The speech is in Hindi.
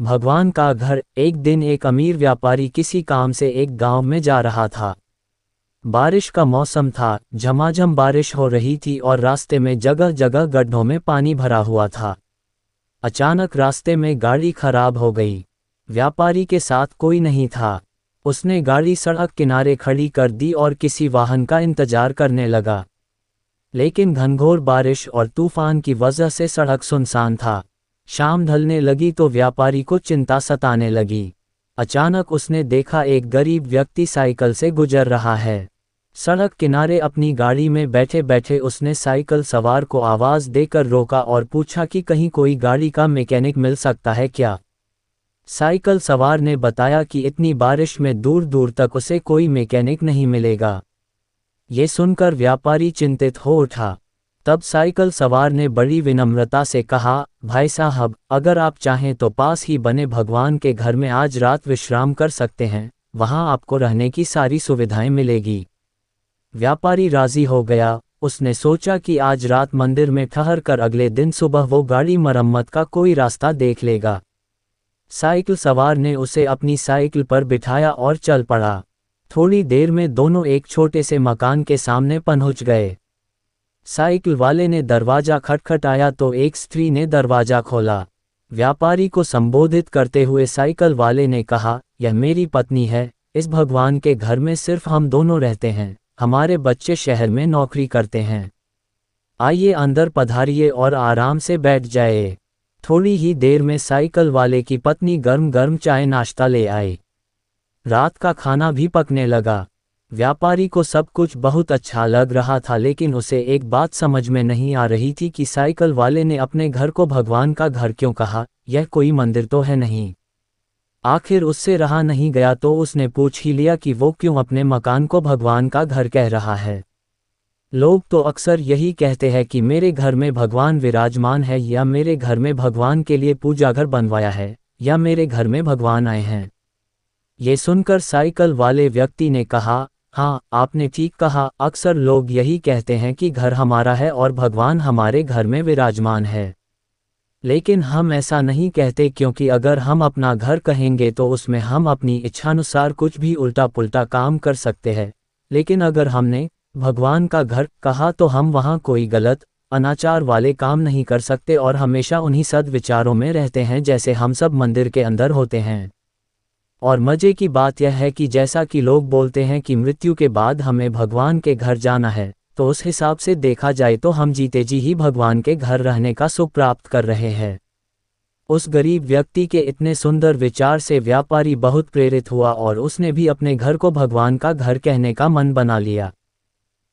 भगवान का घर। एक दिन एक अमीर व्यापारी किसी काम से एक गांव में जा रहा था। बारिश का मौसम था, झमाझम बारिश हो रही थी और रास्ते में जगह जगह गड्ढों में पानी भरा हुआ था। अचानक रास्ते में गाड़ी खराब हो गई। व्यापारी के साथ कोई नहीं था। उसने गाड़ी सड़क किनारे खड़ी कर दी और किसी वाहन का इंतजार करने लगा। लेकिन घनघोर बारिश और तूफान की वजह से सड़क सुनसान था। शाम ढलने लगी तो व्यापारी को चिंता सताने लगी। अचानक उसने देखा एक गरीब व्यक्ति साइकिल से गुजर रहा है। सड़क किनारे अपनी गाड़ी में बैठे बैठे उसने साइकिल सवार को आवाज़ देकर रोका और पूछा कि कहीं कोई गाड़ी का मैकेनिक मिल सकता है क्या। साइकिल सवार ने बताया कि इतनी बारिश में दूर दूर तक उसे कोई मैकेनिक नहीं मिलेगा। ये सुनकर व्यापारी चिंतित हो उठा। तब साइकिल सवार ने बड़ी विनम्रता से कहा, भाई साहब, अगर आप चाहें तो पास ही बने भगवान के घर में आज रात विश्राम कर सकते हैं, वहां आपको रहने की सारी सुविधाएं मिलेगी। व्यापारी राजी हो गया। उसने सोचा कि आज रात मंदिर में ठहर कर अगले दिन सुबह वो गाड़ी मरम्मत का कोई रास्ता देख लेगा। साइकिल सवार ने उसे अपनी साइकिल पर बिठाया और चल पड़ा। थोड़ी देर में दोनों एक छोटे से मकान के सामने पहुंच गए। साइकिल वाले ने दरवाजा खटखटाया तो एक स्त्री ने दरवाजा खोला। व्यापारी को संबोधित करते हुए साइकिल वाले ने कहा, यह मेरी पत्नी है। इस भगवान के घर में सिर्फ हम दोनों रहते हैं, हमारे बच्चे शहर में नौकरी करते हैं। आइए अंदर पधारिए और आराम से बैठ जाए। थोड़ी ही देर में साइकिल वाले की पत्नी गर्म गर्म चाय नाश्ता ले आई। रात का खाना भी पकने लगा। व्यापारी को सब कुछ बहुत अच्छा लग रहा था, लेकिन उसे एक बात समझ में नहीं आ रही थी कि साइकिल वाले ने अपने घर को भगवान का घर क्यों कहा। यह कोई मंदिर तो है नहीं। आखिर उससे रहा नहीं गया तो उसने पूछ ही लिया कि वो क्यों अपने मकान को भगवान का घर कह रहा है। लोग तो अक्सर यही कहते हैं कि मेरे घर में भगवान विराजमान है, या मेरे घर में भगवान के लिए पूजा घर बनवाया है, या मेरे घर में भगवान आए हैं। ये सुनकर साइकिल वाले व्यक्ति ने कहा, हाँ, आपने ठीक कहा। अक्सर लोग यही कहते हैं कि घर हमारा है और भगवान हमारे घर में विराजमान है। लेकिन हम ऐसा नहीं कहते, क्योंकि अगर हम अपना घर कहेंगे तो उसमें हम अपनी इच्छानुसार कुछ भी उल्टा पुल्टा काम कर सकते हैं। लेकिन अगर हमने भगवान का घर कहा तो हम वहाँ कोई गलत अनाचार वाले काम नहीं कर सकते और हमेशा उन्हीं सद्विचारों में रहते हैं जैसे हम सब मंदिर के अंदर होते हैं। और मज़े की बात यह है कि जैसा कि लोग बोलते हैं कि मृत्यु के बाद हमें भगवान के घर जाना है, तो उस हिसाब से देखा जाए तो हम जीते जी ही भगवान के घर रहने का सुख प्राप्त कर रहे हैं। उस गरीब व्यक्ति के इतने सुंदर विचार से व्यापारी बहुत प्रेरित हुआ और उसने भी अपने घर को भगवान का घर कहने का मन बना लिया।